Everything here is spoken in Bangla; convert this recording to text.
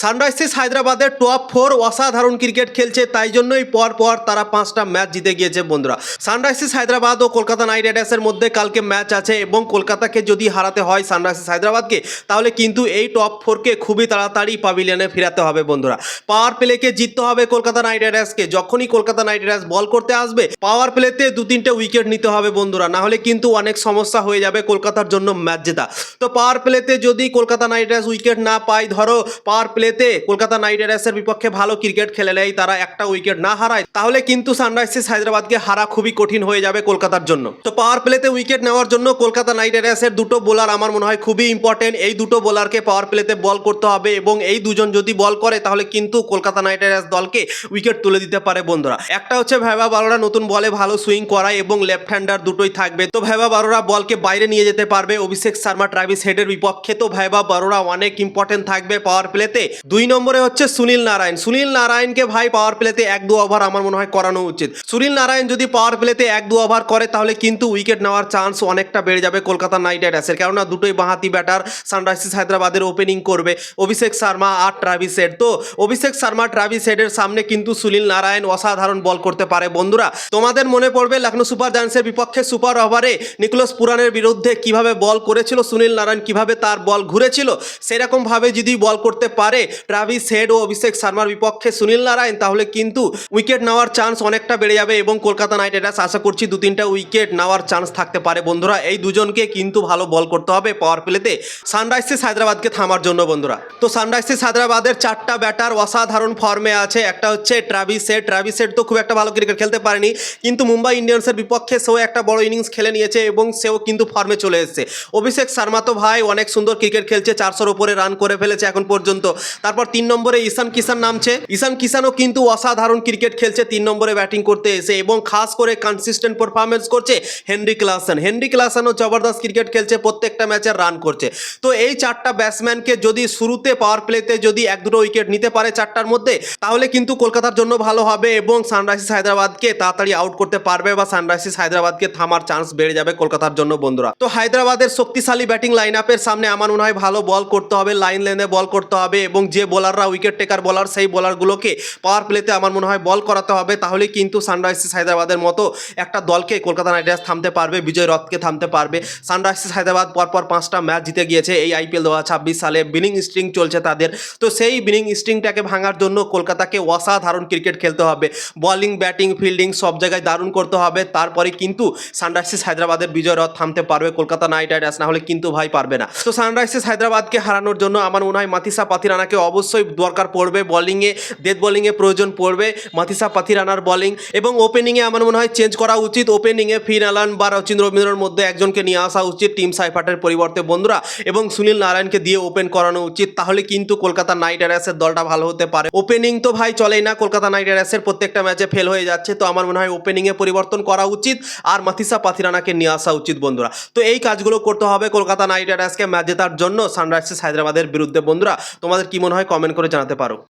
সানরাইজার্স হায়দ্রাবাদের টপ 4 অসাধারণ ক্রিকেট খেলছে, তাই জন্যই পর তারা 5টা ম্যাচ জিতে গিয়েছে বন্ধুরা। সানরাইজার্স হায়দ্রাবাদ ও কলকাতা নাইট রাইডার্সের মধ্যে কালকে ম্যাচ আছে এবং কলকাতাকে যদি হারাতে হয় সানরাইজার্স হায়দ্রাবাদকে, তাহলে কিন্তু এই টপ 4কে খুবই তাড়াতাড়ি প্যাভিলিয়নে ফেরাতে হবে বন্ধুরা। পাওয়ার প্লেকে জিততে হবে কলকাতা নাইট রাইডার্সকে। যখনই কলকাতা নাইট রাইডার্স বল করতে আসবে, পাওয়ার প্লেতে 2-3টে উইকেট নিতে হবে বন্ধুরা, না হলে কিন্তু অনেক সমস্যা হয়ে যাবে কলকাতার জন্য ম্যাচ জেতা। তো পাওয়ার প্লেতে যদি কলকাতা নাইট রাইডার্স উইকেট না পায়, ধরো পাওয়ার প্লেতে কলকাতা নাইট রাইডার্সের বিপক্ষে ভালো ক্রিকেট খেলে নেয়, তারা একটা উইকেট না হারায়, তাহলে কিন্তু সানরাইজার্স হায়দ্রাবাদকে হারা খুবই কঠিন হয়ে যাবে কলকাতার জন্য। তো পাওয়ার প্লেতে উইকেট নেওয়ার জন্য কলকাতা নাইট রাইডার্সের দুটো বোলার আমার মনে হয় খুবই ইম্পর্টেন্ট। এই দুটো বোলারকে পাওয়ার প্লেতে বল করতে হবে এবং এই দুজন যদি বল করে তাহলে কিন্তু কলকাতা নাইট রাইডার্স দলকে উইকেট তুলে দিতে পারে বন্ধুরা। একটা হচ্ছে ভেবা বারোরা, নতুন বলে ভালো সুইং করায় এবং লেফট হ্যান্ডার দুটোই থাকবে। তো ভেবা বারোরা বলকে বাইরে নিয়ে যেতে পারবে অভিষেক শর্মা ট্রাভিস হেডের বিপক্ষে। তো ভেবা বারোরা অনেক ইম্পর্টেন্ট থাকবে পাওয়ার প্লেতে। 2 নম্বরে হচ্ছে সুনীল নারায়ণ। সুনীল নারায়ণকে ভাই পাওয়ার প্লেতে 1-2 ওভার আমার মনে হয় করানো উচিত। সুনীল নারায়ণ যদি পাওয়ার প্লেতে 1-2 ওভার করে তাহলে কিন্তু উইকেট নেওয়ার চান্স অনেকটা বেড়ে যাবে কলকাতা নাইট রাইডার্সের, কেননা দুটোই বাঁহাতি ব্যাটার সানরাইজার্স হায়দ্রাবাদের ওপেনিং করবে অভিষেক শর্মা আর ট্রাভিস হেড। তো অভিষেক শর্মা ট্রাভিস হেডের সামনে কিন্তু সুনীল নারায়ণ অসাধারণ বল করতে পারে বন্ধুরা। তোমাদের মনে পড়বে লখনৌ সুপার জায়ান্টসের বিপক্ষে সুপার ওভারে নিকোলাস পুরানের বিরুদ্ধে কিভাবে বল করেছিল সুনীল নারায়ণ, কিভাবে তার বল ঘুরেছিল। সেরকম ভাবে যদি বল করতে পারে ট্রাভিস হেড ও অভিষেক শর্মার বিপক্ষে সুনীল নারায়ণ, তাহলে কিন্তু উইকেট নেওয়ার চান্স অনেকটা বেড়ে যাবে এবং কলকাতা নাইট রাইডার্স আশা করছি 2-3টা উইকেট নেওয়ার চান্স থাকতে পারে বন্ধুরা। এই দুজনকে কিন্তু ভালো বল করতে হবে পাওয়ার প্লেতে সানরাইজার্স হায়দ্রাবাদকে থামার জন্য বন্ধুরা। তো সানরাইজার্স হায়দ্রাবাদের 4টা ব্যাটার অসাধারণ ফর্মে আছে। একটা হচ্ছে ট্রাভিস হেড। ট্রাভিস হেড তো খুব একটা ভালো ক্রিকেট খেলতে পারেনি, কিন্তু মুম্বাই ইন্ডিয়ান্সের বিপক্ষে সেও একটা বড় ইনিংস খেলে নিয়েছে এবং সেও কিন্তু ফর্মে চলে এসেছে। অভিষেক শর্মা তো ভাই অনেক সুন্দর ক্রিকেট খেলছে, 400-র উপরে রান করে ফেলেছে এখন পর্যন্ত। তারপর 3 নম্বরে ঈশান কিষান নামছে। ঈশান কিষানও কিন্তু অসাধারণ ক্রিকেট খেলছে 3 নম্বরে ব্যাটিং করতে এসে, এবং খাস করে কনসিস্টেন্ট পারফরমেন্স করছে হেনরিক ক্লাসেন। হেনরিক ক্লাসেনও জবরদস্ত ক্রিকেট খেলছে, প্রত্যেকটা ম্যাচে রান করছে। তো এই 4টা ব্যাটসম্যানকে যদি শুরুতে পাওয়ার প্লেতে যদি 1-2 উইকেট নিতে পারে 4টার মধ্যে, তাহলে কিন্তু কলকাতার জন্য ভালো হবে এবং সানরাইজার্স হায়দ্রাবাদকে তাড়াতাড়ি আউট করতে পারবে বা সানরাইজার্স হায়দ্রাবাদকে থামার চান্স বেড়ে যাবে কলকাতার জন্য বন্ধুরা। তো হায়দ্রাবাদের শক্তিশালী ব্যাটিং লাইন আপের সামনে আমার মনে হয় ভালো বল করতে হবে, লাইন লেনে বল করতে হবে এবং যে বোলাররা উইকেট টেকার বোলার সেই বোলারগুলোকে পাওয়ার প্লেতে আমার মনে হয় বল করাতে হবে। তাহলে কিন্তু সানরাইজার্স হায়দ্রাবাদের মতো একটা দলকে কলকাতা নাইট রাইডার্স থামতে পারবে, বিজয় রথকে থামতে পারবে। সানরাইজার্স হায়দ্রাবাদ পরপর 5টা ম্যাচ জিতে গিয়েছে এই আইপিএল 2026 সালে। বিনিং স্ট্রিং চলছে তাদের। তো সেই বিনিং স্ট্রিংটাকে ভাঙার জন্য কলকাতাকে অসাধারণ ক্রিকেট খেলতে হবে, বোলিং ব্যাটিং ফিল্ডিং সব জায়গায় দারুণ করতে হবে। তারপরে কিন্তু সানরাইজার্স হায়দ্রাবাদের বিজয় রথ থামতে পারবে কলকাতা নাইট রাইডার্স, না হলে কিন্তু ভাই পারবে না। তো সানরাইজার্স হায়দ্রাবাদকে হারানোর জন্য আমার মনে হয় মাথিসা পাথিরানাকে অবশ্যই দরকার পড়বে বোলিংয়ে, ডেথ বোলিংয়ে প্রয়োজন পড়বে মাথিসা পাথিরানার বোলিং, এবং ওপেনিংয়ে আমার মনে হয় চেঞ্জ করা উচিত। ওপেনিংয়ে ফিন অ্যালান বা রচিন রবীন্দ্রর মধ্যে একজনকে নিয়ে আসা উচিত টিম সাইফার্টের পরিবর্তে বন্ধুরা, এবং সুনীল নারায়ণকে দিয়ে ওপেন করানো উচিত। তাহলে কিন্তু কলকাতা নাইট রাইডার্সের দলটা ভালো হতে পারে। ওপেনিং তো ভাই চলেই না, কলকাতা নাইট রাইডার্সের প্রত্যেকটা ম্যাচে ফেল হয়ে যাচ্ছে। তো আমার মনে হয় ওপেনিংয়ে পরিবর্তন করা উচিত আর মাথিসা পাথিরানাকে নিয়ে আসা উচিত বন্ধুরা। তো এই কাজগুলো করতে হবে কলকাতা নাইট রাইডার্সকে ম্যাচ জেতার জন্য সানরাইজার্স হায়দ্রাবাদের বিরুদ্ধে বন্ধুরা। তোমাদের কি মনে হয় কমেন্ট করে জানাতে পারো।